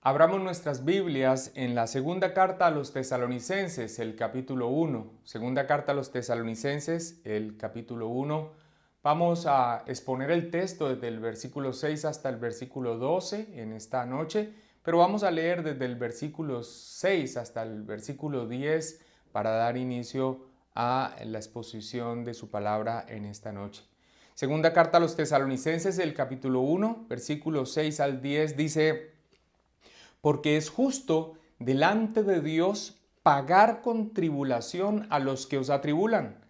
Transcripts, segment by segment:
Abramos nuestras Biblias en la segunda carta a los Tesalonicenses, el capítulo 1. Segunda carta a los Tesalonicenses, el capítulo 1. Vamos a exponer el texto desde el versículo 6 hasta el versículo 12 en esta noche, pero vamos a leer desde el versículo 6 hasta el versículo 10 para dar inicio a la exposición de su palabra en esta noche. Segunda carta a los Tesalonicenses, el capítulo 1, versículos 6 al 10 dice: porque es justo delante de Dios pagar con tribulación a los que os atribulan,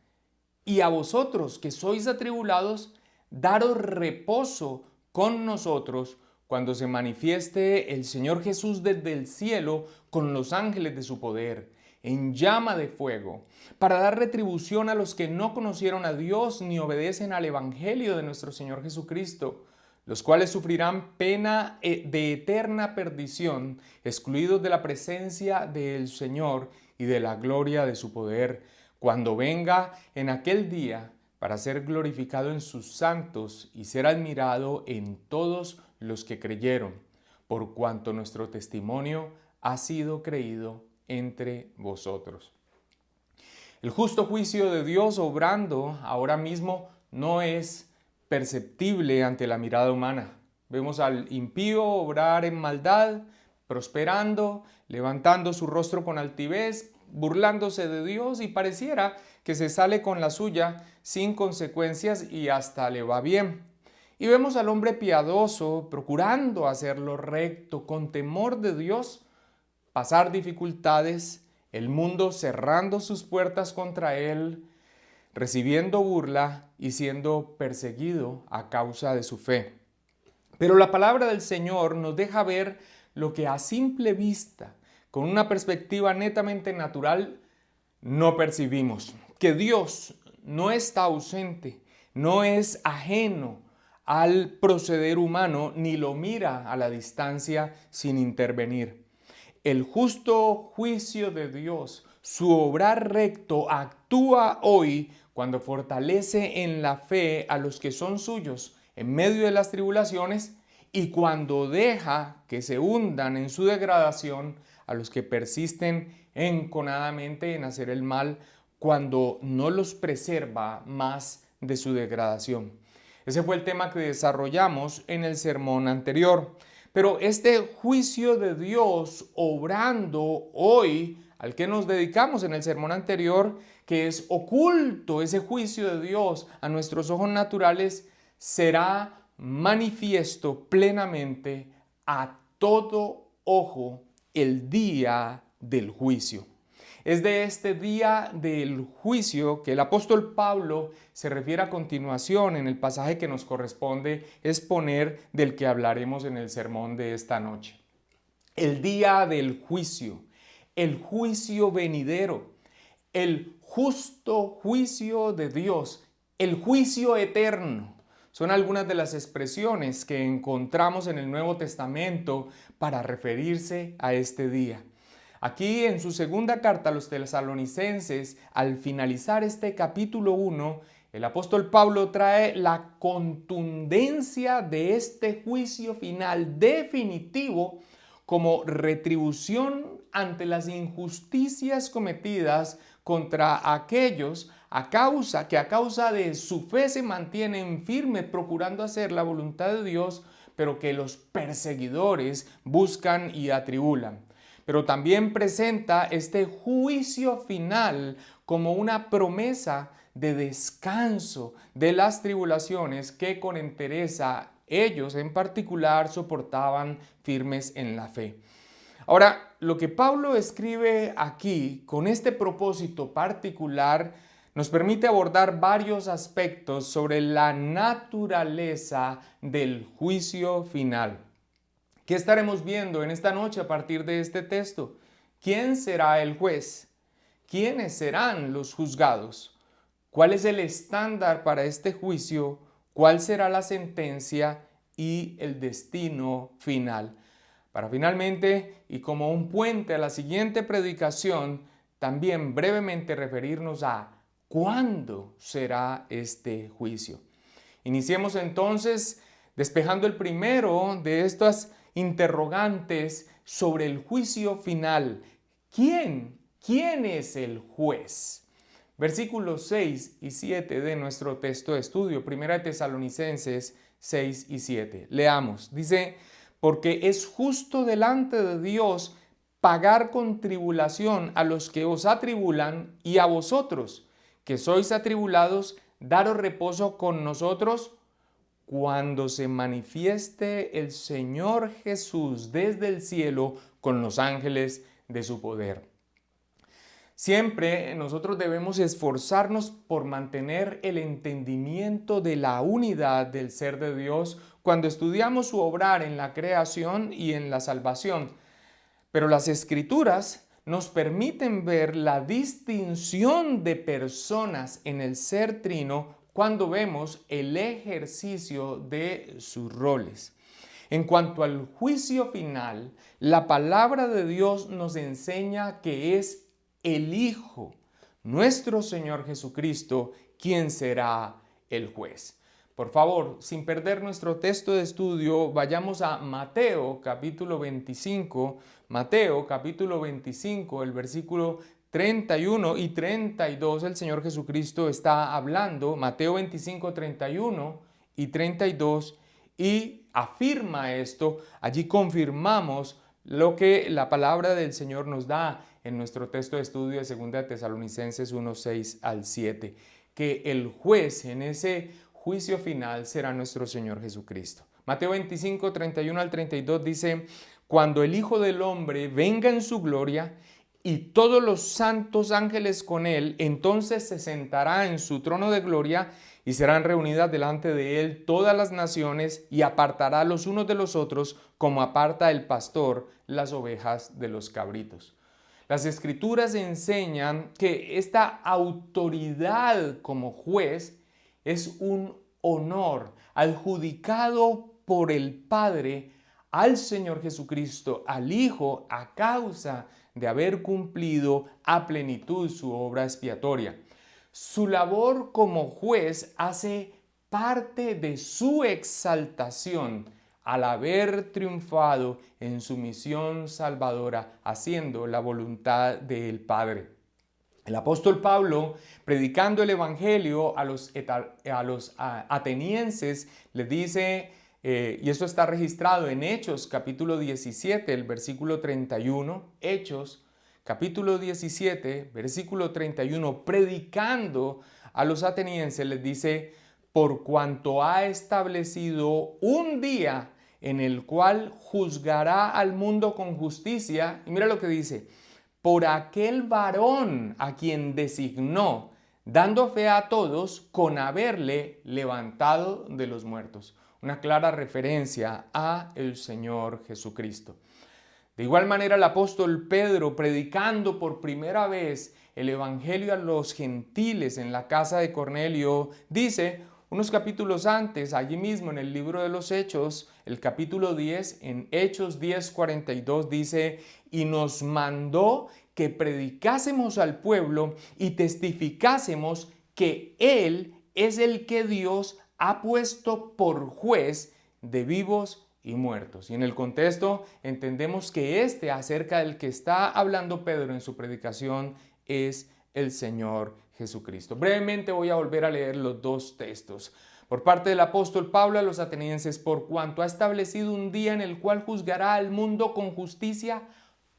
y a vosotros que sois atribulados, daros reposo con nosotros cuando se manifieste el Señor Jesús desde el cielo con los ángeles de su poder, en llama de fuego, para dar retribución a los que no conocieron a Dios ni obedecen al Evangelio de nuestro Señor Jesucristo, los cuales sufrirán pena de eterna perdición, excluidos de la presencia del Señor y de la gloria de su poder, cuando venga en aquel día para ser glorificado en sus santos y ser admirado en todos los que creyeron, por cuanto nuestro testimonio ha sido creído entre vosotros. El justo juicio de Dios obrando ahora mismo no es perceptible ante la mirada humana. Vemos al impío obrar en maldad, prosperando, levantando su rostro con altivez, burlándose de Dios, y pareciera que se sale con la suya sin consecuencias y hasta le va bien. Y vemos al hombre piadoso procurando hacer lo recto con temor de Dios, pasar dificultades, el mundo cerrando sus puertas contra él, recibiendo burla y siendo perseguido a causa de su fe. Pero la palabra del Señor nos deja ver lo que a simple vista, con una perspectiva netamente natural, no percibimos. Que Dios no está ausente, no es ajeno al proceder humano, ni lo mira a la distancia sin intervenir. El justo juicio de Dios, su obrar recto, actúa hoy cuando fortalece en la fe a los que son suyos en medio de las tribulaciones, y cuando deja que se hundan en su degradación a los que persisten enconadamente en hacer el mal, cuando no los preserva más de su degradación. Ese fue el tema que desarrollamos en el sermón anterior. Pero este juicio de Dios obrando hoy, al que nos dedicamos en el sermón anterior, que es oculto ese juicio de Dios a nuestros ojos naturales, será manifiesto plenamente a todo ojo el día del juicio. Es de este día del juicio que el apóstol Pablo se refiere a continuación en el pasaje que nos corresponde exponer, del que hablaremos en el sermón de esta noche. El día del juicio, el juicio venidero, el justo juicio de Dios, el juicio eterno. Son algunas de las expresiones que encontramos en el Nuevo Testamento para referirse a este día. Aquí en su segunda carta a los Tesalonicenses, al finalizar este capítulo 1, el apóstol Pablo trae la contundencia de este juicio final definitivo como retribución ante las injusticias cometidas contra aquellos que a causa de su fe se mantienen firmes procurando hacer la voluntad de Dios, pero que los perseguidores buscan y atribulan. Pero también presenta este juicio final como una promesa de descanso de las tribulaciones que con entereza ellos en particular soportaban firmes en la fe. Ahora, lo que Pablo escribe aquí con este propósito particular nos permite abordar varios aspectos sobre la naturaleza del juicio final. ¿Qué estaremos viendo en esta noche a partir de este texto? ¿Quién será el juez? ¿Quiénes serán los juzgados? ¿Cuál es el estándar para este juicio? ¿Cuál será la sentencia y el destino final? Para finalmente, y como un puente a la siguiente predicación, también brevemente referirnos a cuándo será este juicio. Iniciemos entonces despejando el primero de estas interrogantes sobre el juicio final. ¿Quién es el juez? Versículos 6 y 7 de nuestro texto de estudio, 1 Tesalonicenses 6 y 7. Leamos, dice, porque es justo delante de Dios pagar con tribulación a los que os atribulan y a vosotros, que sois atribulados, daros reposo con nosotros cuando se manifieste el Señor Jesús desde el cielo con los ángeles de su poder. Siempre nosotros debemos esforzarnos por mantener el entendimiento de la unidad del ser de Dios cuando estudiamos su obrar en la creación y en la salvación. Pero las Escrituras nos permiten ver la distinción de personas en el ser trino cuando vemos el ejercicio de sus roles. En cuanto al juicio final, la palabra de Dios nos enseña que es el Hijo, nuestro Señor Jesucristo, quien será el juez. Por favor, sin perder nuestro texto de estudio, vayamos a Mateo capítulo 25, el versículo 31 y 32, el Señor Jesucristo está hablando, Mateo 25, 31 y 32, y afirma esto. Allí confirmamos lo que la palabra del Señor nos da en nuestro texto de estudio de 2 Tesalonicenses 1, 6 al 7, que el juez en ese juicio final será nuestro Señor Jesucristo. Mateo 25, 31 al 32 dice, cuando el Hijo del Hombre venga en su gloria y todos los santos ángeles con él, entonces se sentará en su trono de gloria y serán reunidas delante de él todas las naciones y apartará los unos de los otros como aparta el pastor las ovejas de los cabritos. Las Escrituras enseñan que esta autoridad como juez es un honor adjudicado por el Padre al Señor Jesucristo, al Hijo, a causa de haber cumplido a plenitud su obra expiatoria. Su labor como juez hace parte de su exaltación al haber triunfado en su misión salvadora, haciendo la voluntad del Padre. El apóstol Pablo, predicando el Evangelio a los atenienses, les dice, y esto está registrado en Hechos capítulo 17, el versículo 31, Hechos capítulo 17, versículo 31, predicando a los atenienses, les dice, por cuanto ha establecido un día en el cual juzgará al mundo con justicia, y mira lo que dice, por aquel varón a quien designó, dando fe a todos con haberle levantado de los muertos. Una clara referencia a el Señor Jesucristo. De igual manera, el apóstol Pedro, predicando por primera vez el Evangelio a los gentiles en la casa de Cornelio, dice, unos capítulos antes, allí mismo en el libro de los Hechos, el capítulo 10, en Hechos 10, 42, dice, y nos mandó que predicásemos al pueblo y testificásemos que Él es el que Dios ha puesto por juez de vivos y muertos. Y en el contexto entendemos que acerca del que está hablando Pedro en su predicación es el Señor Jesucristo. Brevemente voy a volver a leer los dos textos. Por parte del apóstol Pablo a los atenienses, por cuanto ha establecido un día en el cual juzgará al mundo con justicia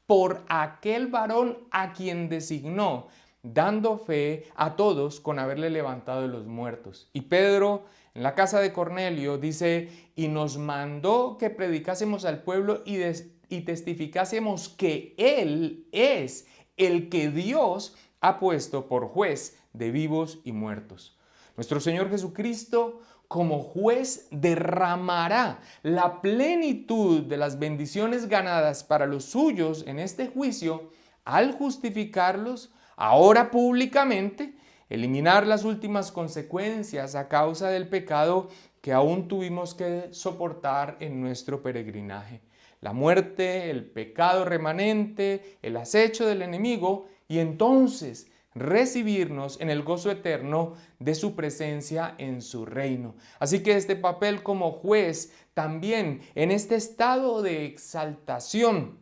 por aquel varón a quien designó, dando fe a todos con haberle levantado de los muertos. Y Pedro, en la casa de Cornelio, dice, y nos mandó que predicásemos al pueblo y testificásemos que Él es el que Dios ha puesto por juez de vivos y muertos. Nuestro Señor Jesucristo, como juez, derramará la plenitud de las bendiciones ganadas para los suyos en este juicio al justificarlos ahora públicamente, eliminar las últimas consecuencias a causa del pecado que aún tuvimos que soportar en nuestro peregrinaje. La muerte, el pecado remanente, el acecho del enemigo, y entonces recibirnos en el gozo eterno de su presencia en su reino. Así que este papel como juez también en este estado de exaltación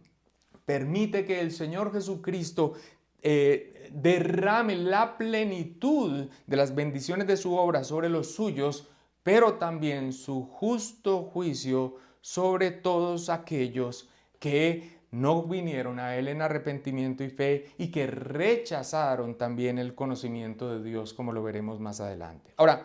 permite que el Señor Jesucristo derrame la plenitud de las bendiciones de su obra sobre los suyos, pero también su justo juicio sobre todos aquellos que no vinieron a Él en arrepentimiento y fe y que rechazaron también el conocimiento de Dios, como lo veremos más adelante. Ahora,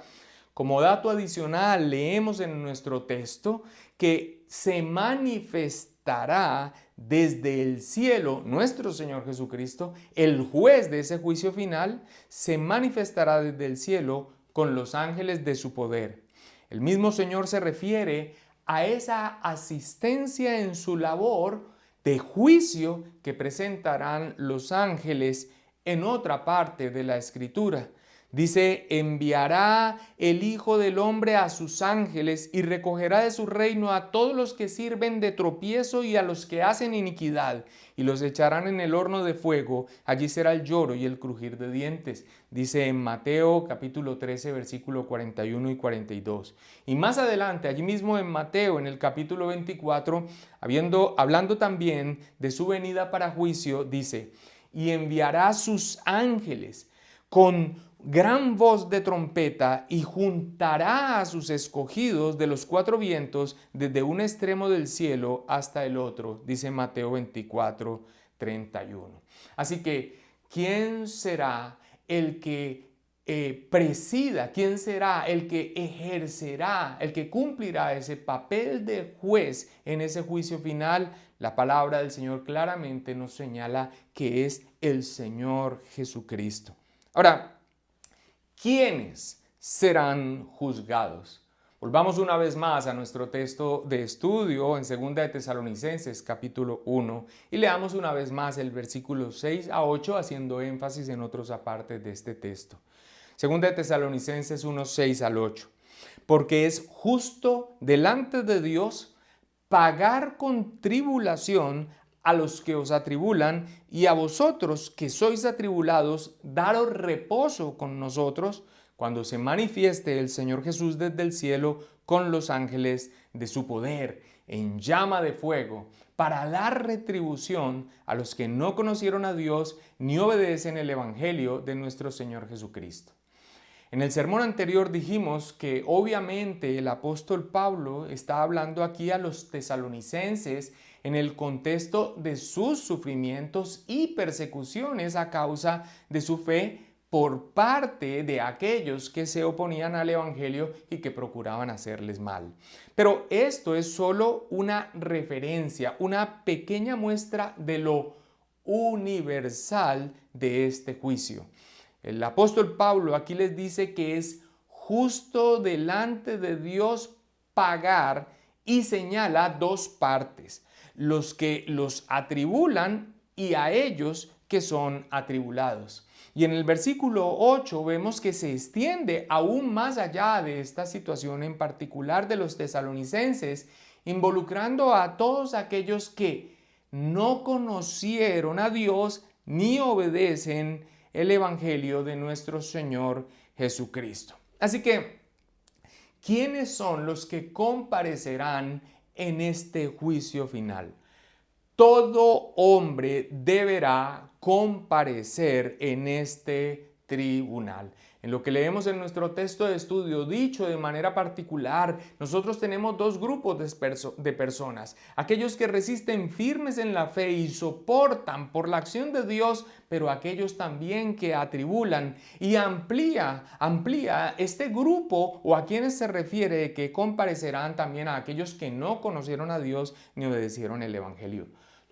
como dato adicional, leemos en nuestro texto que se manifestará desde el cielo nuestro Señor Jesucristo, el juez de ese juicio final, se manifestará desde el cielo con los ángeles de su poder. El mismo Señor se refiere a esa asistencia en su labor de juicio que presentarán los ángeles en otra parte de la Escritura. Dice, enviará el Hijo del Hombre a sus ángeles y recogerá de su reino a todos los que sirven de tropiezo y a los que hacen iniquidad, y los echarán en el horno de fuego. Allí será el lloro y el crujir de dientes. Dice en Mateo capítulo 13, versículo 41 y 42. Y más adelante, allí mismo en Mateo, en el capítulo 24, hablando también de su venida para juicio, dice, y enviará sus ángeles con gran voz de trompeta y juntará a sus escogidos de los cuatro vientos desde un extremo del cielo hasta el otro, dice Mateo 24, 31. Así que, ¿quién será el que presida? ¿Quién será el que ejercerá, el que cumplirá ese papel de juez en ese juicio final? La palabra del Señor claramente nos señala que es el Señor Jesucristo. Ahora, ¿quiénes serán juzgados? Volvamos una vez más a nuestro texto de estudio en 2 de Tesalonicenses capítulo 1 y leamos una vez más el versículo 6 a 8 haciendo énfasis en otros apartes de este texto. 2 de Tesalonicenses 1, 6 al 8. Porque es justo delante de Dios pagar con tribulación a los que os atribulan, y a vosotros que sois atribulados, daros reposo con nosotros, cuando se manifieste el Señor Jesús desde el cielo con los ángeles de su poder, en llama de fuego, para dar retribución a los que no conocieron a Dios ni obedecen el Evangelio de nuestro Señor Jesucristo. En el sermón anterior dijimos que obviamente el apóstol Pablo está hablando aquí a los tesalonicenses en el contexto de sus sufrimientos y persecuciones a causa de su fe por parte de aquellos que se oponían al Evangelio y que procuraban hacerles mal. Pero esto es solo una referencia, una pequeña muestra de lo universal de este juicio. El apóstol Pablo aquí les dice que es justo delante de Dios pagar y señala dos partes, los que los atribulan y a ellos que son atribulados. Y en el versículo 8 vemos que se extiende aún más allá de esta situación en particular de los tesalonicenses, involucrando a todos aquellos que no conocieron a Dios ni obedecen el Evangelio de nuestro Señor Jesucristo. Así que, ¿quiénes son los que comparecerán en este juicio final? Todo hombre deberá comparecer en este tribunal. En lo que leemos en nuestro texto de estudio, dicho de manera particular, nosotros tenemos dos grupos de personas. Aquellos que resisten firmes en la fe y soportan por la acción de Dios, pero aquellos también que atribulan, y amplía este grupo o a quienes se refiere que comparecerán también a aquellos que no conocieron a Dios ni obedecieron el Evangelio.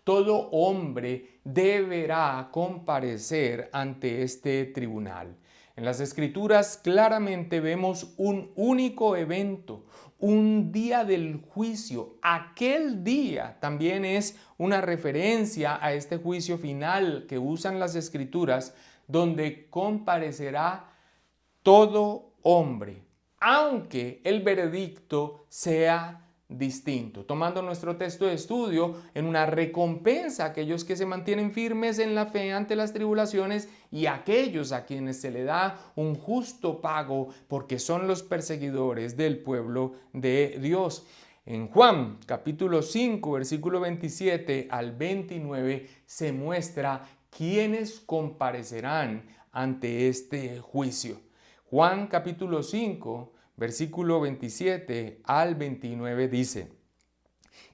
Todo hombre deberá comparecer ante este tribunal. En las Escrituras claramente vemos un único evento, un día del juicio. Aquel día también es una referencia a este juicio final que usan las Escrituras, donde comparecerá todo hombre, aunque el veredicto sea distinto, tomando nuestro texto de estudio en una recompensa a aquellos que se mantienen firmes en la fe ante las tribulaciones y a aquellos a quienes se le da un justo pago porque son los perseguidores del pueblo de Dios. En Juan capítulo 5, versículo 27 al 29 se muestra quiénes comparecerán ante este juicio. Juan capítulo 5, versículo 27 al 29 dice: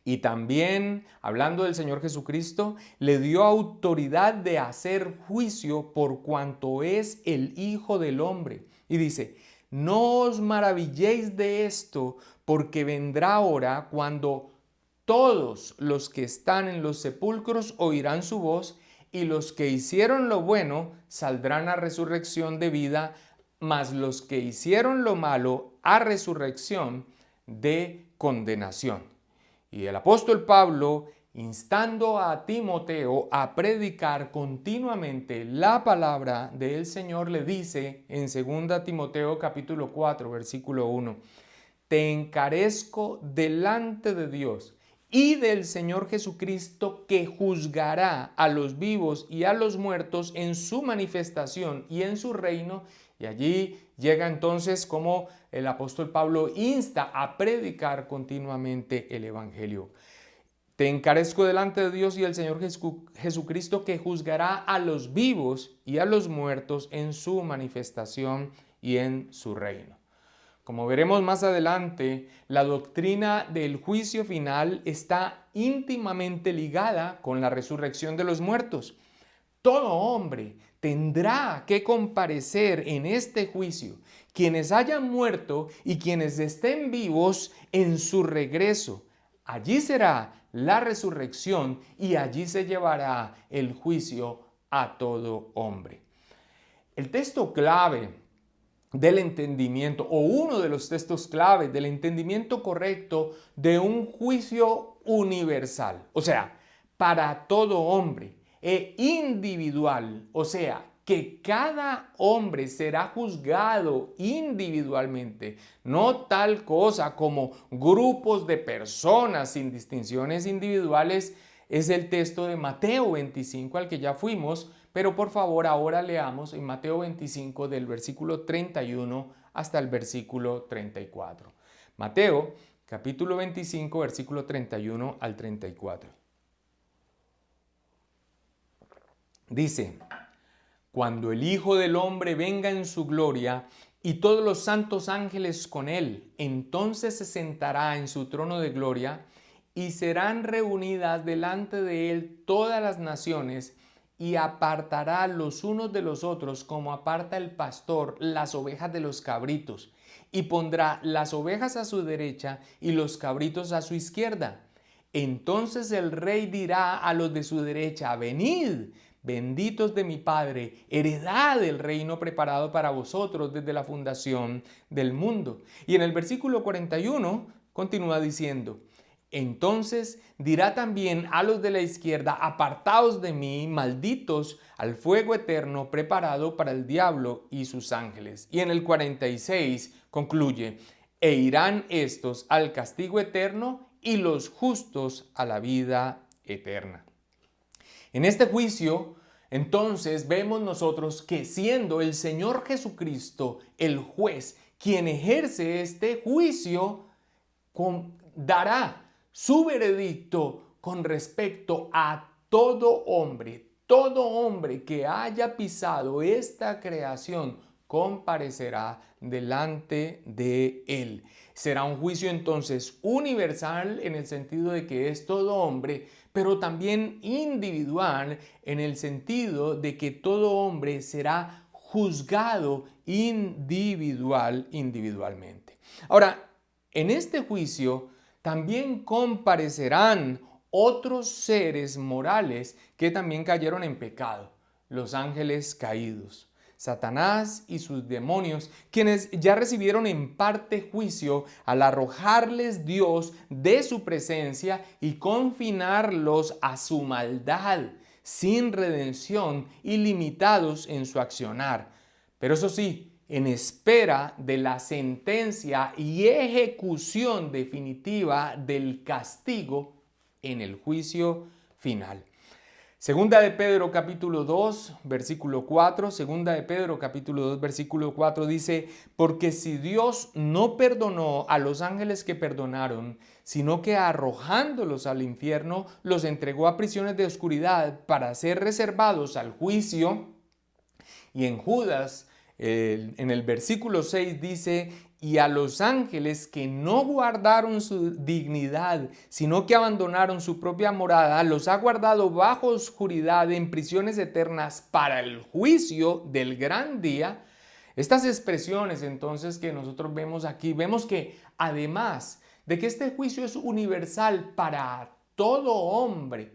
y también, hablando del Señor Jesucristo, le dio autoridad de hacer juicio por cuanto es el Hijo del Hombre. Y dice: no os maravilléis de esto, porque vendrá hora cuando todos los que están en los sepulcros oirán su voz, y los que hicieron lo bueno saldrán a resurrección de vida, mas los que hicieron lo malo a resurrección de condenación. Y el apóstol Pablo, instando a Timoteo a predicar continuamente la palabra del Señor, le dice en 2 Timoteo capítulo 4, versículo 1, te encarezco delante de Dios y del Señor Jesucristo, que juzgará a los vivos y a los muertos en su manifestación y en su reino. Y allí llega entonces como el apóstol Pablo insta a predicar continuamente el Evangelio. Te encarezco delante de Dios y el Señor Jesucristo, que juzgará a los vivos y a los muertos en su manifestación y en su reino. Como veremos más adelante, la doctrina del juicio final está íntimamente ligada con la resurrección de los muertos. Todo hombre tendrá que comparecer en este juicio, quienes hayan muerto y quienes estén vivos en su regreso. Allí será la resurrección y allí se llevará el juicio a todo hombre. El texto clave del entendimiento, o uno de los textos claves del entendimiento correcto de un juicio universal, o sea, para todo hombre, e individual, o sea, que cada hombre será juzgado individualmente, no tal cosa como grupos de personas sin distinciones individuales, es el texto de Mateo 25 al que ya fuimos, pero por favor ahora leamos en Mateo 25 del versículo 31 hasta el versículo 34. Mateo capítulo 25 versículo 31 al 34. Dice: cuando el Hijo del Hombre venga en su gloria y todos los santos ángeles con él, entonces se sentará en su trono de gloria y serán reunidas delante de él todas las naciones, y apartará los unos de los otros como aparta el pastor las ovejas de los cabritos, y pondrá las ovejas a su derecha y los cabritos a su izquierda. Entonces el rey dirá a los de su derecha: venid, benditos de mi Padre, heredad el reino preparado para vosotros desde la fundación del mundo. Y en el versículo 41 continúa diciendo: entonces dirá también a los de la izquierda: apartaos de mí, malditos, al fuego eterno preparado para el diablo y sus ángeles. Y en el 46 concluye: e irán estos al castigo eterno y los justos a la vida eterna. En este juicio, entonces, vemos nosotros que siendo el Señor Jesucristo el juez quien ejerce este juicio, dará su veredicto con respecto a todo hombre que haya pisado esta creación comparecerá delante de él. Será un juicio entonces universal en el sentido de que es todo hombre, pero también individual en el sentido de que todo hombre será juzgado individualmente. Ahora, en este juicio también comparecerán otros seres morales que también cayeron en pecado, los ángeles caídos. Satanás y sus demonios, quienes ya recibieron en parte juicio al arrojarles Dios de su presencia y confinarlos a su maldad, sin redención y limitados en su accionar. Pero eso sí, en espera de la sentencia y ejecución definitiva del castigo en el juicio final. Segunda de Pedro capítulo 2, versículo 4, Segunda de Pedro capítulo 2, versículo 4 dice, porque si Dios no perdonó a los ángeles que perdonaron, sino que arrojándolos al infierno, los entregó a prisiones de oscuridad para ser reservados al juicio. Y en Judas, en el versículo 6 dice, y a los ángeles que no guardaron su dignidad, sino que abandonaron su propia morada, los ha guardado bajo oscuridad en prisiones eternas para el juicio del gran día. Estas expresiones entonces que nosotros vemos aquí, vemos que además de que este juicio es universal para todo hombre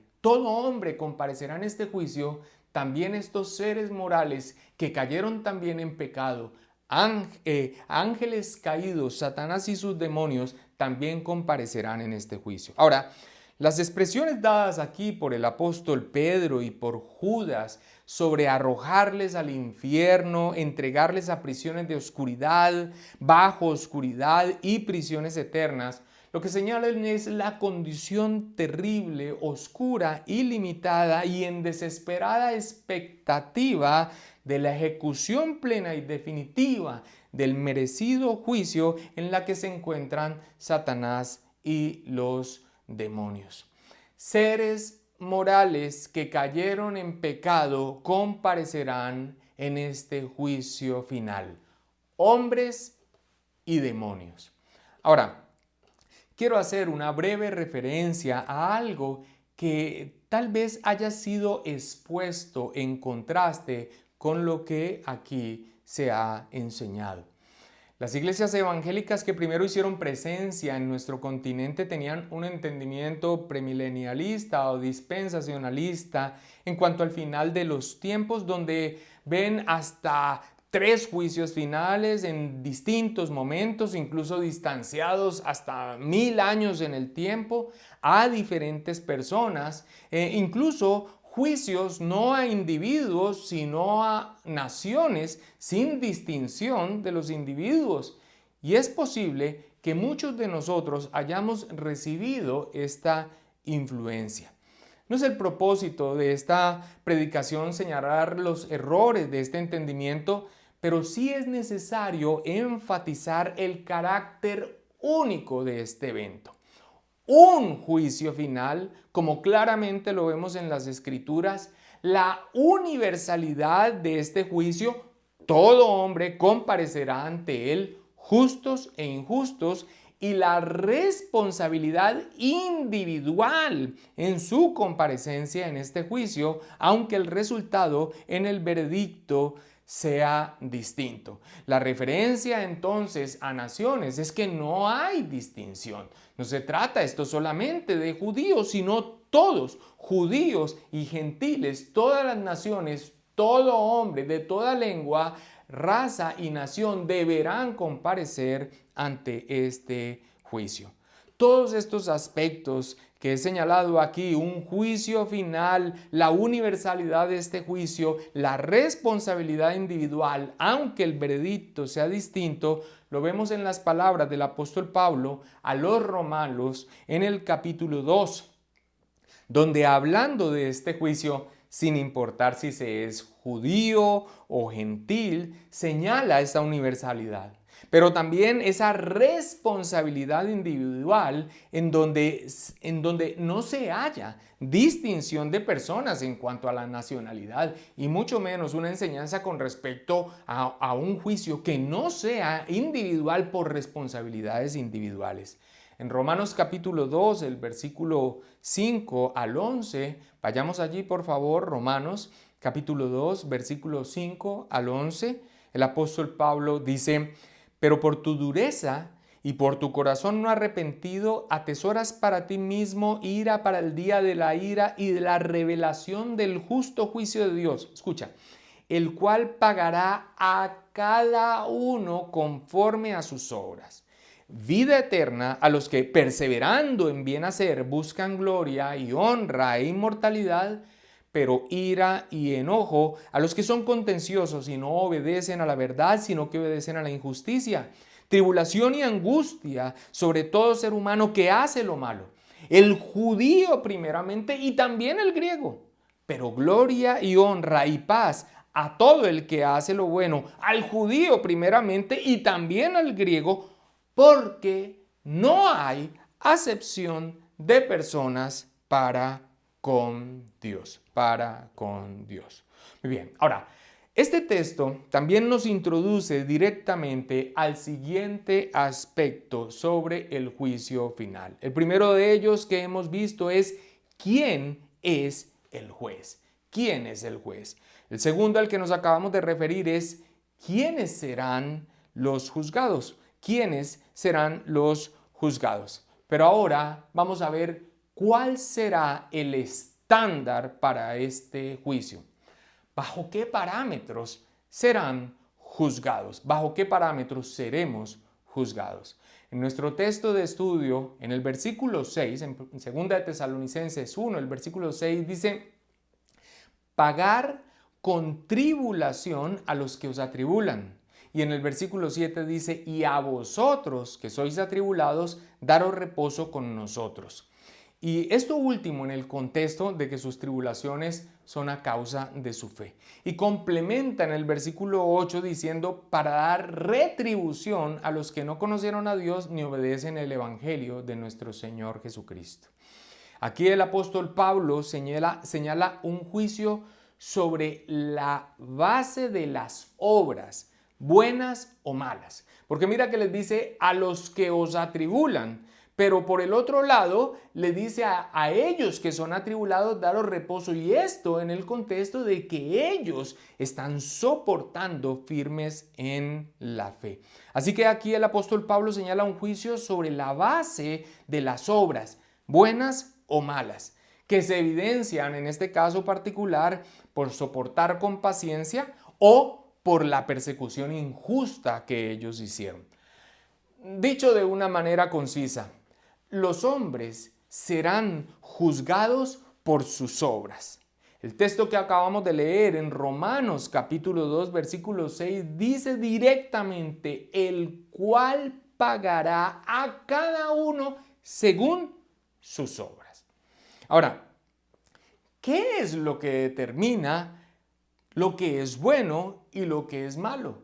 comparecerá en este juicio, también estos seres morales que cayeron también en pecado, ángeles caídos, Satanás y sus demonios, también comparecerán en este juicio. Ahora, las expresiones dadas aquí por el apóstol Pedro y por Judas sobre arrojarles al infierno, entregarles a prisiones de oscuridad, bajo oscuridad y prisiones eternas, lo que señalan es la condición terrible, oscura, ilimitada y en desesperada expectativa de la ejecución plena y definitiva del merecido juicio en la que se encuentran Satanás y los demonios. Seres morales que cayeron en pecado comparecerán en este juicio final. Hombres y demonios. Ahora, quiero hacer una breve referencia a algo que tal vez haya sido expuesto en contraste con lo que aquí se ha enseñado. Las iglesias evangélicas que primero hicieron presencia en nuestro continente tenían un entendimiento premilenialista o dispensacionalista en cuanto al final de los tiempos, donde ven hasta 3 juicios finales en distintos momentos, incluso distanciados hasta 1000 años en el tiempo, a diferentes personas, incluso juicios no a individuos, sino a naciones, sin distinción de los individuos. Y es posible que muchos de nosotros hayamos recibido esta influencia. No es el propósito de esta predicación señalar los errores de este entendimiento, pero sí es necesario enfatizar el carácter único de este evento. Un juicio final, como claramente lo vemos en las Escrituras, la universalidad de este juicio, todo hombre comparecerá ante él, justos e injustos, y la responsabilidad individual en su comparecencia en este juicio, aunque el resultado en el veredicto sea distinto. La referencia entonces a naciones es que no hay distinción. No se trata esto solamente de judíos, sino todos, judíos y gentiles, todas las naciones, todo hombre de toda lengua, raza y nación deberán comparecer ante este juicio. Todos estos aspectos que he señalado aquí, un juicio final, la universalidad de este juicio, la responsabilidad individual, aunque el veredicto sea distinto, lo vemos en las palabras del apóstol Pablo a los romanos en el capítulo 2, donde hablando de este juicio, sin importar si se es judío o gentil, señala esta universalidad. Pero también esa responsabilidad individual en donde no se haya distinción de personas en cuanto a la nacionalidad y mucho menos una enseñanza con respecto a un juicio que no sea individual por responsabilidades individuales. En Romanos capítulo 2, el versículo 5 al 11, vayamos allí por favor, Romanos capítulo 2, versículo 5 al 11, el apóstol Pablo dice: pero por tu dureza y por tu corazón no arrepentido, atesoras para ti mismo ira para el día de la ira y de la revelación del justo juicio de Dios. Escucha, el cual pagará a cada uno conforme a sus obras. Vida eterna a los que, perseverando en bien hacer, buscan gloria y honra e inmortalidad, pero ira y enojo a los que son contenciosos y no obedecen a la verdad, sino que obedecen a la injusticia. Tribulación y angustia sobre todo ser humano que hace lo malo, el judío primeramente y también el griego, pero gloria y honra y paz a todo el que hace lo bueno, al judío primeramente y también al griego, porque no hay acepción de personas para con Dios, para con Dios. Muy bien, ahora, este texto también nos introduce directamente al siguiente aspecto sobre el juicio final. El primero de ellos que hemos visto es ¿quién es el juez? ¿Quién es el juez? El segundo al que nos acabamos de referir es ¿quiénes serán los juzgados? ¿Quiénes serán los juzgados? Pero ahora vamos a ver cuál será el estándar para este juicio. ¿Bajo qué parámetros serán juzgados? ¿Bajo qué parámetros seremos juzgados? En nuestro texto de estudio, en el versículo 6, en 2 de Tesalonicenses 1, el versículo 6 dice, pagar con tribulación a los que os atribulan. Y en el versículo 7 dice, y a vosotros que sois atribulados, daros reposo con nosotros. Y esto último en el contexto de que sus tribulaciones son a causa de su fe. Y complementa en el versículo 8 diciendo, para dar retribución a los que no conocieron a Dios ni obedecen el evangelio de nuestro Señor Jesucristo. Aquí el apóstol Pablo señala un juicio sobre la base de las obras, buenas o malas. Porque mira que les dice a los que os atribulan. Pero por el otro lado, le dice a ellos que son atribulados, daros reposo. Y esto en el contexto de que ellos están soportando firmes en la fe. Así que aquí el apóstol Pablo señala un juicio sobre la base de las obras, buenas o malas, que se evidencian en este caso particular por soportar con paciencia o por la persecución injusta que ellos hicieron. Dicho de una manera concisa, los hombres serán juzgados por sus obras. El texto que acabamos de leer en Romanos capítulo 2 versículo 6 dice directamente, el cual pagará a cada uno según sus obras. Ahora, ¿qué es lo que determina lo que es bueno y lo que es malo?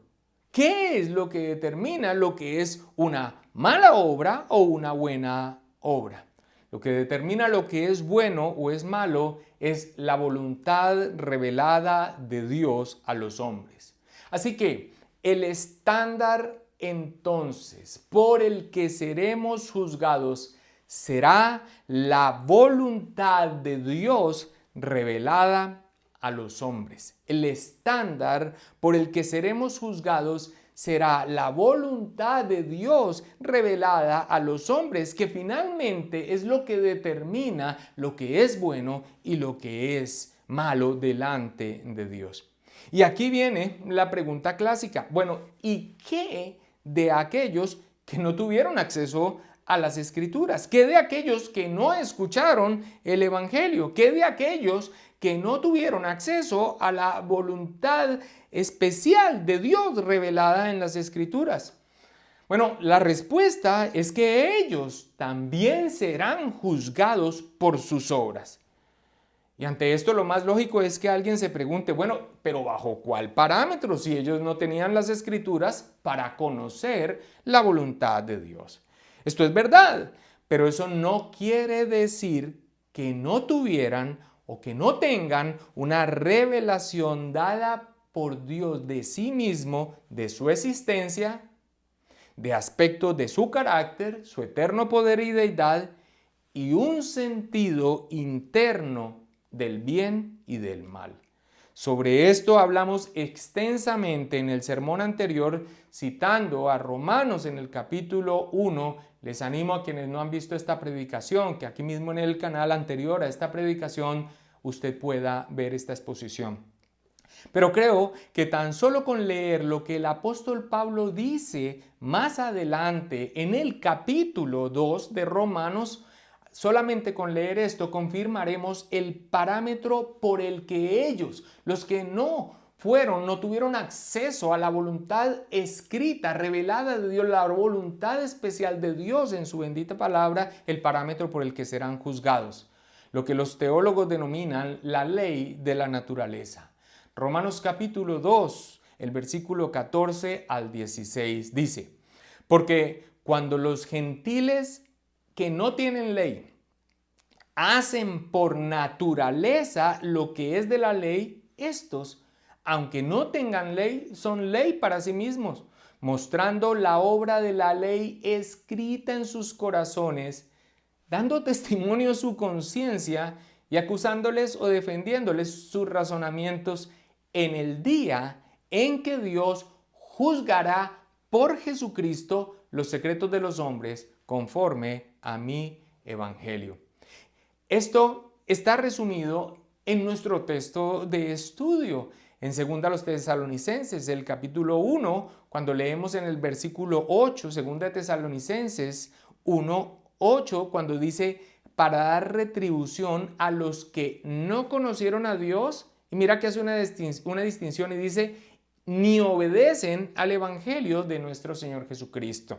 ¿Qué es lo que determina lo que es una mala obra o una buena obra? Lo que determina lo que es bueno o es malo es la voluntad revelada de Dios a los hombres. Así que el estándar entonces por el que seremos juzgados será la voluntad de Dios revelada a los hombres. El estándar por el que seremos juzgados será la voluntad de Dios revelada a los hombres, que finalmente es lo que determina lo que es bueno y lo que es malo delante de Dios. Y aquí viene la pregunta clásica. Bueno, ¿y qué de aquellos que no tuvieron acceso a las Escrituras? ¿Qué de aquellos que no escucharon el Evangelio? ¿Qué de aquellos que no tuvieron acceso a la voluntad especial de Dios revelada en las Escrituras? Bueno, la respuesta es que ellos también serán juzgados por sus obras. Y ante esto lo más lógico es que alguien se pregunte, bueno, pero ¿bajo cuál parámetro si ellos no tenían las Escrituras para conocer la voluntad de Dios? Esto es verdad, pero eso no quiere decir que no tuvieran o que no tengan una revelación dada por Dios de sí mismo, de su existencia, de aspectos de su carácter, su eterno poder y deidad, y un sentido interno del bien y del mal. Sobre esto hablamos extensamente en el sermón anterior, citando a Romanos en el capítulo 1. Les animo a quienes no han visto esta predicación, que aquí mismo en el canal anterior a esta predicación usted pueda ver esta exposición. Pero creo que tan solo con leer lo que el apóstol Pablo dice más adelante en el capítulo 2 de Romanos, solamente con leer esto confirmaremos el parámetro por el que ellos, los que no tuvieron acceso a la voluntad escrita, revelada de Dios, la voluntad especial de Dios en su bendita palabra, el parámetro por el que serán juzgados. Lo que los teólogos denominan la ley de la naturaleza. Romanos capítulo 2, el versículo 14 al 16 dice: porque cuando los gentiles que no tienen ley hacen por naturaleza lo que es de la ley, estos, aunque no tengan ley, son ley para sí mismos, mostrando la obra de la ley escrita en sus corazones, dando testimonio su conciencia y acusándoles o defendiéndoles sus razonamientos en el día en que Dios juzgará por Jesucristo los secretos de los hombres conforme a mi evangelio. Esto está resumido en nuestro texto de estudio, en 2 Tesalonicenses, el capítulo 1, cuando leemos en el versículo 8, 2 Tesalonicenses 1, 8, cuando dice, para dar retribución a los que no conocieron a Dios, y mira que hace una distinción y dice, ni obedecen al evangelio de nuestro Señor Jesucristo.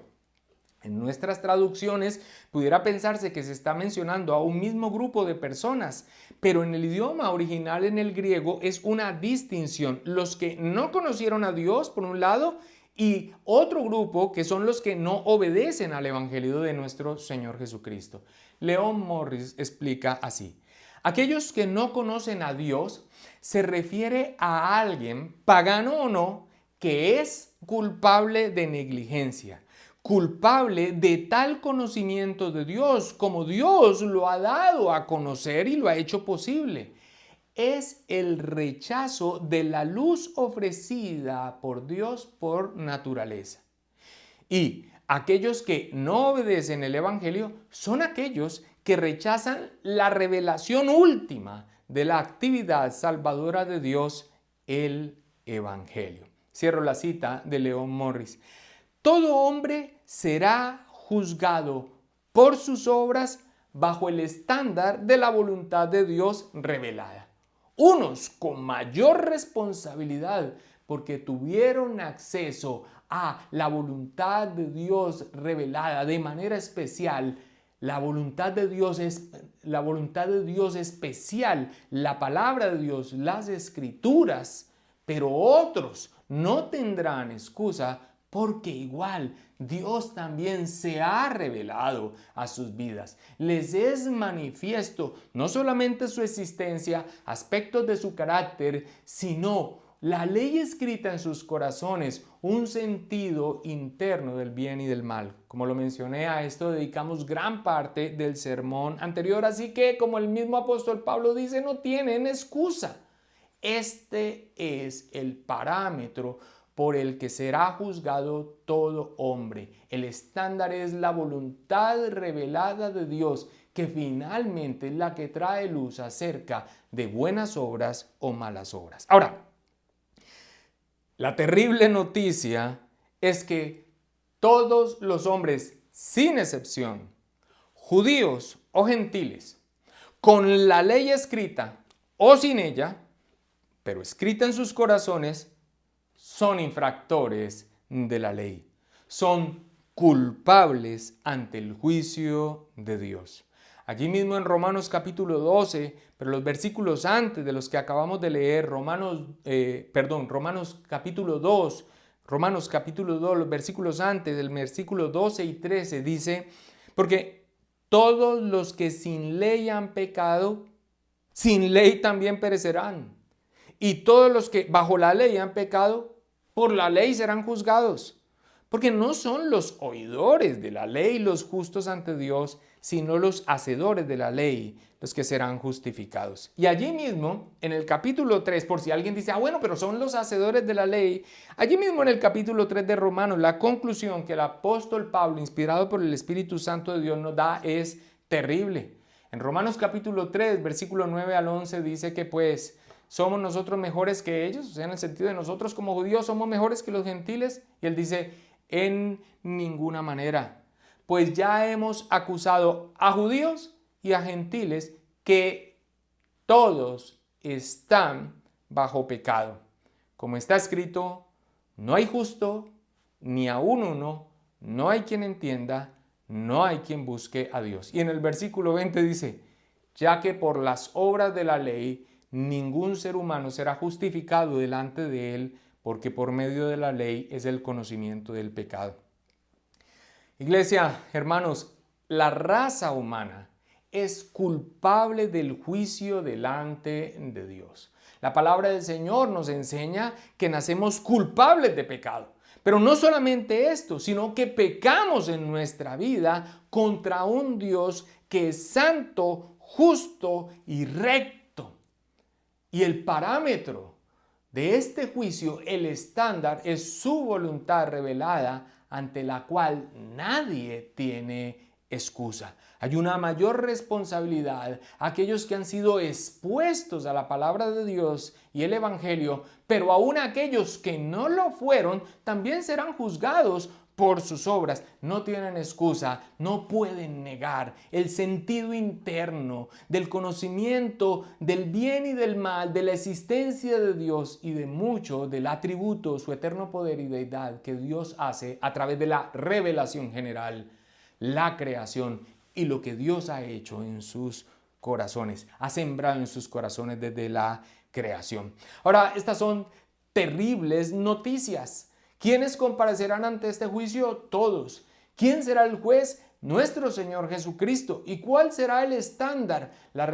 En nuestras traducciones pudiera pensarse que se está mencionando a un mismo grupo de personas, pero en el idioma original, en el griego, es una distinción. Los que no conocieron a Dios, por un lado, y otro grupo que son los que no obedecen al evangelio de nuestro Señor Jesucristo. Leon Morris explica así: aquellos que no conocen a Dios se refiere a alguien, pagano o no, que es culpable de negligencia, culpable de tal conocimiento de Dios como Dios lo ha dado a conocer y lo ha hecho posible. Es el rechazo de la luz ofrecida por Dios por naturaleza. Y aquellos que no obedecen el evangelio son aquellos que rechazan la revelación última de la actividad salvadora de Dios, el evangelio. Cierro la cita de Leon Morris. Todo hombre será juzgado por sus obras bajo el estándar de la voluntad de Dios revelada. Unos con mayor responsabilidad porque tuvieron acceso a la voluntad de Dios revelada de manera especial. La voluntad de Dios especial, la palabra de Dios, las escrituras, pero otros no tendrán excusa porque igual Dios también se ha revelado a sus vidas. Les es manifiesto no solamente su existencia, aspectos de su carácter, sino la ley escrita en sus corazones, un sentido interno del bien y del mal. Como lo mencioné, a esto dedicamos gran parte del sermón anterior, así que como el mismo apóstol Pablo dice, no tienen excusa. Este es el parámetro por el que será juzgado todo hombre. El estándar es la voluntad revelada de Dios, que finalmente es la que trae luz acerca de buenas obras o malas obras. Ahora, la terrible noticia es que todos los hombres, sin excepción, judíos o gentiles, con la ley escrita o sin ella, pero escrita en sus corazones, son infractores de la ley. Son culpables ante el juicio de Dios. Allí mismo en Romanos capítulo 12, pero los versículos antes de los que acabamos de leer, Romanos capítulo 2, los versículos antes del versículo 12 y 13 dice, porque todos los que sin ley han pecado, sin ley también perecerán. Y todos los que bajo la ley han pecado, por la ley serán juzgados. Porque no son los oidores de la ley los justos ante Dios, sino los hacedores de la ley los que serán justificados. Y allí mismo, en el capítulo 3, por si alguien dice, bueno, pero son los hacedores de la ley, allí mismo en el capítulo 3 de Romanos, la conclusión que el apóstol Pablo, inspirado por el Espíritu Santo de Dios, nos da es terrible. En Romanos capítulo 3, versículo 9 al 11, dice que pues somos nosotros mejores que ellos, o sea, en el sentido de nosotros como judíos somos mejores que los gentiles. Y él dice, en ninguna manera, pues ya hemos acusado a judíos y a gentiles, que todos están bajo pecado. Como está escrito, no hay justo, ni aun uno, no hay quien entienda, no hay quien busque a Dios. Y en el versículo 20 dice, ya que por las obras de la ley ningún ser humano será justificado delante de él, porque por medio de la ley es el conocimiento del pecado. Iglesia, hermanos, la raza humana es culpable del juicio delante de Dios. La palabra del Señor nos enseña que nacemos culpables de pecado. Pero no solamente esto, sino que pecamos en nuestra vida contra un Dios que es santo, justo y recto. Y el parámetro de este juicio, el estándar, es su voluntad revelada ante la cual nadie tiene excusa. Hay una mayor responsabilidad a aquellos que han sido expuestos a la palabra de Dios y el Evangelio, pero aún aquellos que no lo fueron también serán juzgados por sus obras. No tienen excusa, no pueden negar el sentido interno del conocimiento del bien y del mal, de la existencia de Dios y de mucho del atributo, su eterno poder y deidad que Dios hace a través de la revelación general, la creación y lo que Dios ha hecho en sus corazones, ha sembrado en sus corazones desde la creación. Ahora, estas son terribles noticias. ¿Quiénes comparecerán ante este juicio? Todos. ¿Quién será el juez? Nuestro Señor Jesucristo. ¿Y cuál será el estándar? La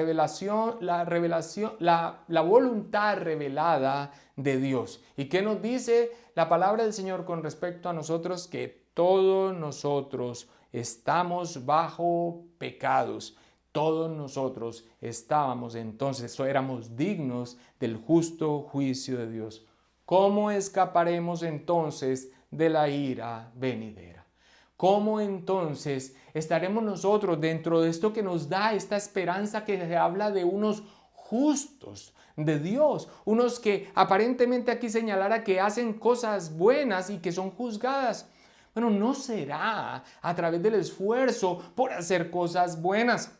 voluntad revelada de Dios. ¿Y qué nos dice la palabra del Señor con respecto a nosotros? Que todos nosotros estamos bajo pecados. Todos nosotros estábamos entonces, éramos dignos del justo juicio de Dios. ¿Cómo escaparemos entonces de la ira venidera? ¿Cómo entonces estaremos nosotros dentro de esto que nos da esta esperanza que se habla de unos justos de Dios? Unos que aparentemente aquí señalara que hacen cosas buenas y que son juzgadas. Bueno, no será a través del esfuerzo por hacer cosas buenas.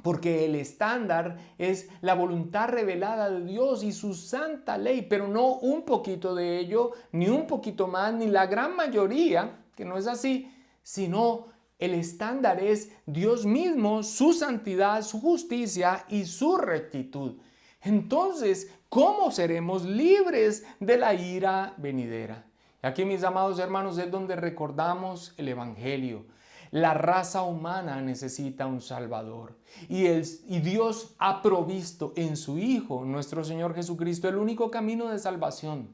Porque el estándar es la voluntad revelada de Dios y su santa ley, pero no un poquito de ello, ni un poquito más, ni la gran mayoría, que no es así, sino el estándar es Dios mismo, su santidad, su justicia y su rectitud. Entonces, ¿cómo seremos libres de la ira venidera? Aquí, mis amados hermanos, es donde recordamos el Evangelio. La raza humana necesita un Salvador y Dios ha provisto en su Hijo, nuestro Señor Jesucristo, el único camino de salvación.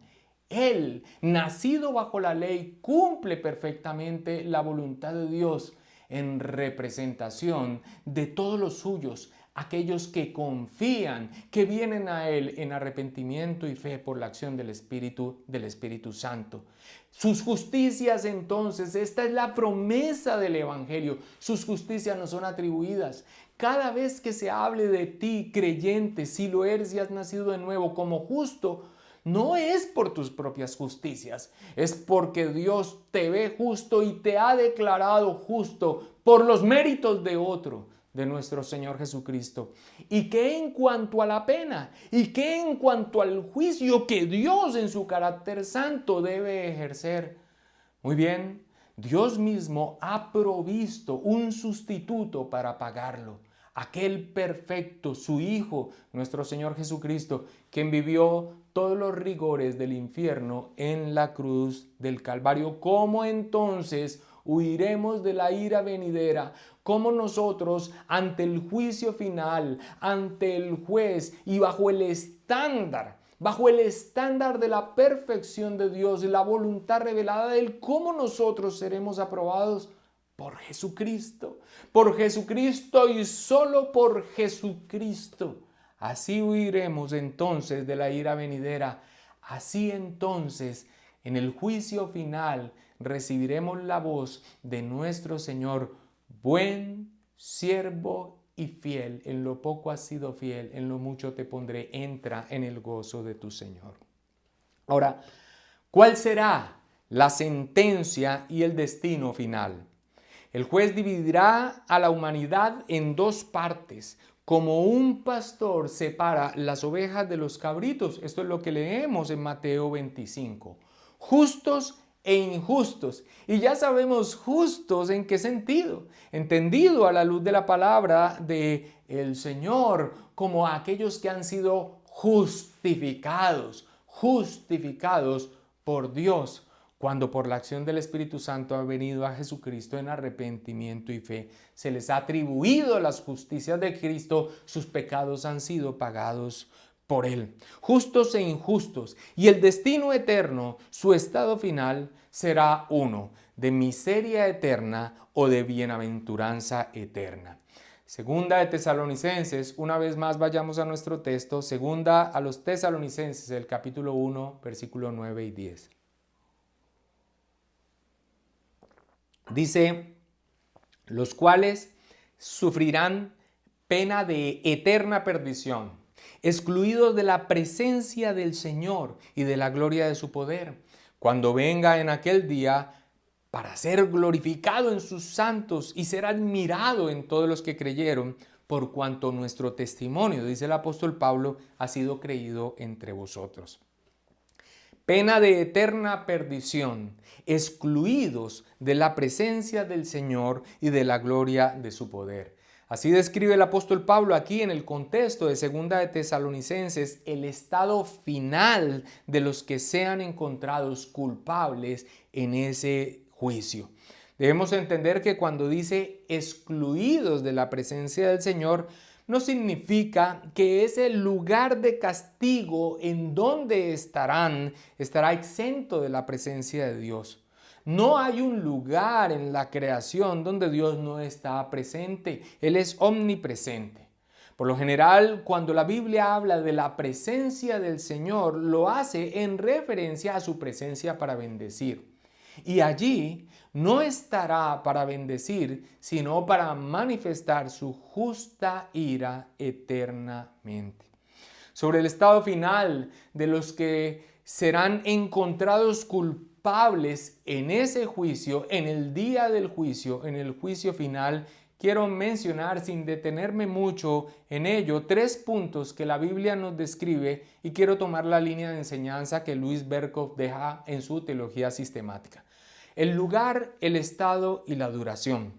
Él, nacido bajo la ley, cumple perfectamente la voluntad de Dios en representación de todos los suyos, aquellos que confían, que vienen a Él en arrepentimiento y fe por la acción del Espíritu Santo. Sus justicias entonces, esta es la promesa del Evangelio, sus justicias nos son atribuidas. Cada vez que se hable de ti, creyente, si lo eres y has nacido de nuevo como justo, no es por tus propias justicias, es porque Dios te ve justo y te ha declarado justo por los méritos de otro, de nuestro Señor Jesucristo. Y que en cuanto a la pena, y que en cuanto al juicio que Dios en su carácter santo debe ejercer. Muy bien, Dios mismo ha provisto un sustituto para pagarlo. Aquel perfecto, su Hijo, nuestro Señor Jesucristo, quien vivió todos los rigores del infierno en la cruz del Calvario. ¿Cómo entonces huiremos de la ira venidera? ¿Cómo nosotros, ante el juicio final, ante el juez y bajo el estándar de la perfección de Dios y la voluntad revelada de Él, cómo nosotros seremos aprobados? Por Jesucristo y solo por Jesucristo. Así huiremos entonces de la ira venidera. Así entonces, en el juicio final, recibiremos la voz de nuestro Señor: buen siervo y fiel, en lo poco has sido fiel, en lo mucho te pondré, entra en el gozo de tu Señor. Ahora, ¿cuál será la sentencia y el destino final? El juez dividirá a la humanidad en dos partes, como un pastor separa las ovejas de los cabritos. Esto es lo que leemos en Mateo 25. Justos e injustos. Y ya sabemos justos en qué sentido. Entendido a la luz de la palabra de el Señor como aquellos que han sido justificados por Dios, cuando por la acción del Espíritu Santo ha venido a Jesucristo en arrepentimiento y fe. Se les ha atribuido las justicias de Cristo, sus pecados han sido pagados por Él. Justos e injustos. Y el destino eterno, su estado final, será uno, de miseria eterna o de bienaventuranza eterna. Segunda de Tesalonicenses, una vez más vayamos a nuestro texto, segunda a los Tesalonicenses, el capítulo 1, versículo 9 y 10. Dice, los cuales sufrirán pena de eterna perdición, excluidos de la presencia del Señor y de la gloria de su poder, cuando venga en aquel día para ser glorificado en sus santos y ser admirado en todos los que creyeron, por cuanto nuestro testimonio, dice el apóstol Pablo, ha sido creído entre vosotros. Pena de eterna perdición, excluidos de la presencia del Señor y de la gloria de su poder. Así describe el apóstol Pablo aquí en el contexto de Segunda de Tesalonicenses el estado final de los que sean encontrados culpables en ese juicio. Debemos entender que cuando dice excluidos de la presencia del Señor, no significa que ese lugar de castigo en donde estará exento de la presencia de Dios. No hay un lugar en la creación donde Dios no está presente. Él es omnipresente. Por lo general, cuando la Biblia habla de la presencia del Señor, lo hace en referencia a su presencia para bendecir. Y allí no estará para bendecir, sino para manifestar su justa ira eternamente. Sobre el estado final de los que serán encontrados culpables en ese juicio, en el día del juicio, en el juicio final, quiero mencionar, sin detenerme mucho en ello, 3 puntos que la Biblia nos describe y quiero tomar la línea de enseñanza que Louis Berkhof deja en su teología sistemática. El lugar, el estado y la duración.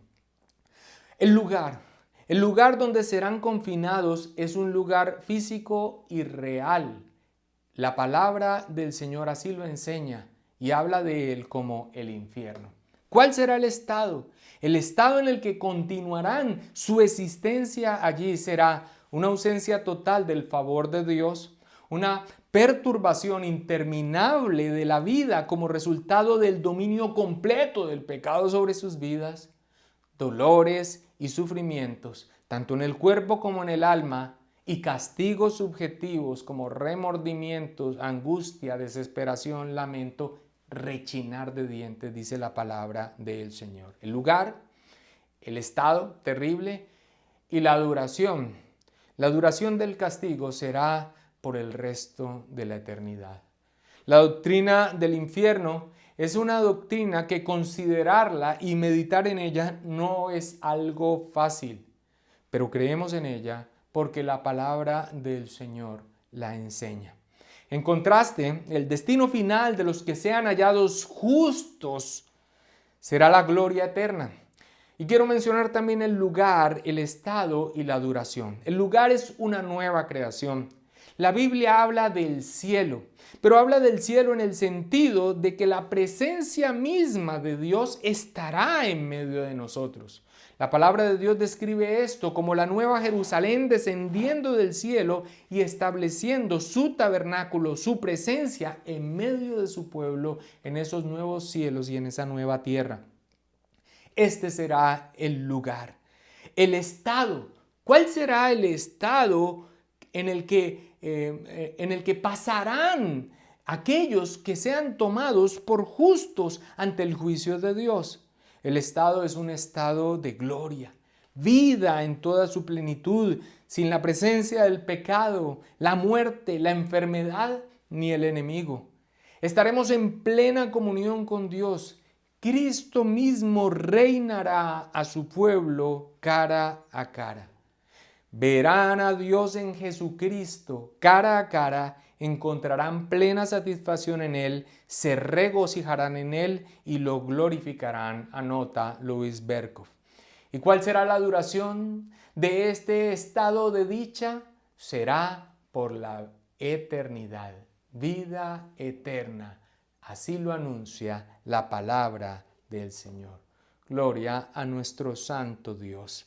El lugar donde serán confinados es un lugar físico y real. La palabra del Señor así lo enseña y habla de él como el infierno. ¿Cuál será el estado? El estado en el que continuarán su existencia allí será una ausencia total del favor de Dios, una perturbación interminable de la vida como resultado del dominio completo del pecado sobre sus vidas, dolores y sufrimientos, tanto en el cuerpo como en el alma, y castigos subjetivos como remordimientos, angustia, desesperación, lamento, rechinar de dientes, dice la palabra del Señor. El lugar, el estado terrible y la duración. La duración del castigo será por el resto de la eternidad. La doctrina del infierno es una doctrina que considerarla y meditar en ella no es algo fácil, pero creemos en ella porque la palabra del Señor la enseña. En contraste, el destino final de los que sean hallados justos será la gloria eterna. Y quiero mencionar también el lugar, el estado y la duración. El lugar es una nueva creación. La Biblia habla del cielo, pero habla del cielo en el sentido de que la presencia misma de Dios estará en medio de nosotros. La palabra de Dios describe esto como la nueva Jerusalén descendiendo del cielo y estableciendo su tabernáculo, su presencia en medio de su pueblo en esos nuevos cielos y en esa nueva tierra. Este será el lugar. El estado. ¿Cuál será el estado en el que pasarán aquellos que sean tomados por justos ante el juicio de Dios? El estado es un estado de gloria, vida en toda su plenitud, sin la presencia del pecado, la muerte, la enfermedad ni el enemigo. Estaremos en plena comunión con Dios, Cristo mismo reinará a su pueblo cara a cara. Verán a Dios en Jesucristo cara a cara, encontrarán plena satisfacción en Él, se regocijarán en Él y lo glorificarán, anota Louis Berkhof. ¿Y cuál será la duración de este estado de dicha? Será por la eternidad, vida eterna. Así lo anuncia la palabra del Señor. Gloria a nuestro santo Dios.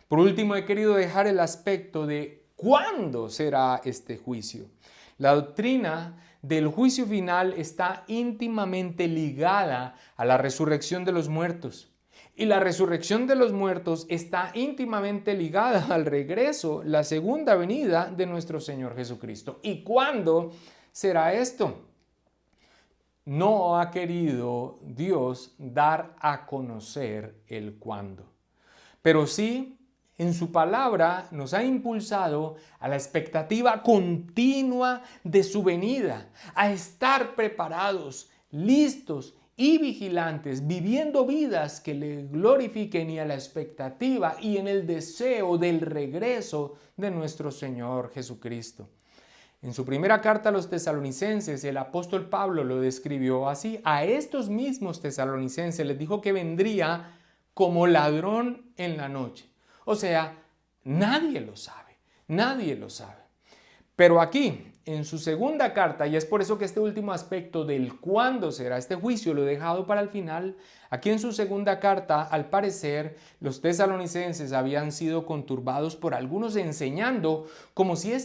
Por último, he querido dejar el aspecto de cuándo será este juicio. La doctrina del juicio final está íntimamente ligada a la resurrección de los muertos. Y la resurrección de los muertos está íntimamente ligada al regreso, la segunda venida de nuestro Señor Jesucristo. ¿Y cuándo será esto? No ha querido Dios dar a conocer el cuándo, pero sí en su palabra nos ha impulsado a la expectativa continua de su venida, a estar preparados, listos y vigilantes, viviendo vidas que le glorifiquen y a la expectativa y en el deseo del regreso de nuestro Señor Jesucristo. En su primera carta a los tesalonicenses, el apóstol Pablo lo describió así. A estos mismos tesalonicenses les dijo que vendría como ladrón en la noche. O sea, nadie lo sabe, nadie lo sabe. Pero aquí, en su segunda carta, y es por eso que este último aspecto del cuándo será este juicio lo he dejado para el final, aquí en su segunda carta, al parecer, los tesalonicenses habían sido conturbados por algunos enseñando como si de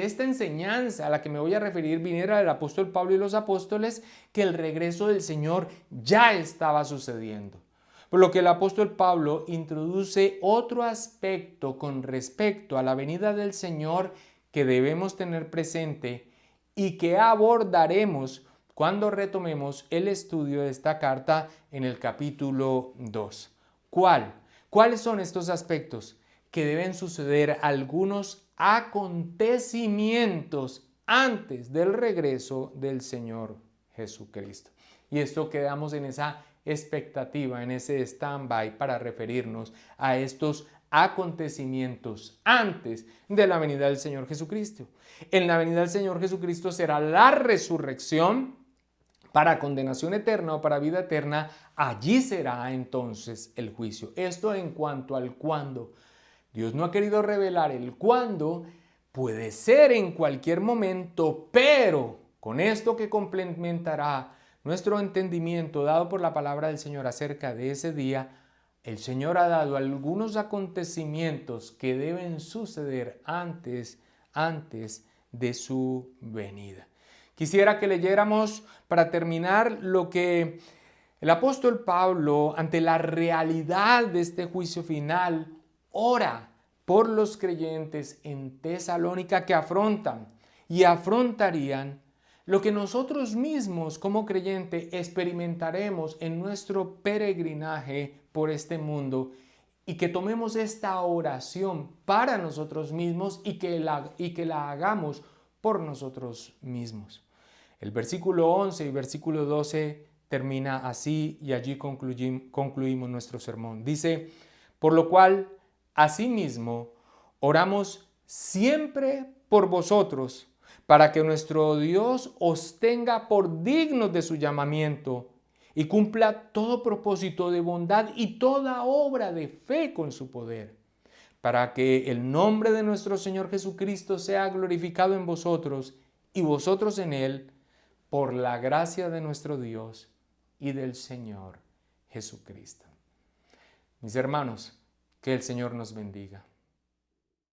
esta enseñanza a la que me voy a referir viniera del apóstol Pablo y los apóstoles, que el regreso del Señor ya estaba sucediendo. Por lo que el apóstol Pablo introduce otro aspecto con respecto a la venida del Señor que debemos tener presente y que abordaremos cuando retomemos el estudio de esta carta en el capítulo 2. ¿Cuáles son estos aspectos? Que deben suceder algunos acontecimientos antes del regreso del Señor Jesucristo. Y esto quedamos en esa expectativa, en ese stand-by para referirnos a estos acontecimientos antes de la venida del Señor Jesucristo. En la venida del Señor Jesucristo será la resurrección para condenación eterna o para vida eterna. Allí será entonces el juicio. Esto en cuanto al cuándo. Dios no ha querido revelar el cuándo. Puede ser en cualquier momento, pero con esto que complementará nuestro entendimiento dado por la palabra del Señor acerca de ese día, el Señor ha dado algunos acontecimientos que deben suceder antes de su venida. Quisiera que leyéramos para terminar lo que el apóstol Pablo, ante la realidad de este juicio final, ora por los creyentes en Tesalónica que afrontan y afrontarían lo que nosotros mismos como creyentes experimentaremos en nuestro peregrinaje por este mundo, y que tomemos esta oración para nosotros mismos y que la hagamos por nosotros mismos. El versículo 11 y versículo 12 termina así y allí concluimos nuestro sermón. Dice, por lo cual, asimismo, oramos siempre por vosotros, para que nuestro Dios os tenga por dignos de su llamamiento y cumpla todo propósito de bondad y toda obra de fe con su poder, para que el nombre de nuestro Señor Jesucristo sea glorificado en vosotros y vosotros en Él, por la gracia de nuestro Dios y del Señor Jesucristo. Mis hermanos, que el Señor nos bendiga.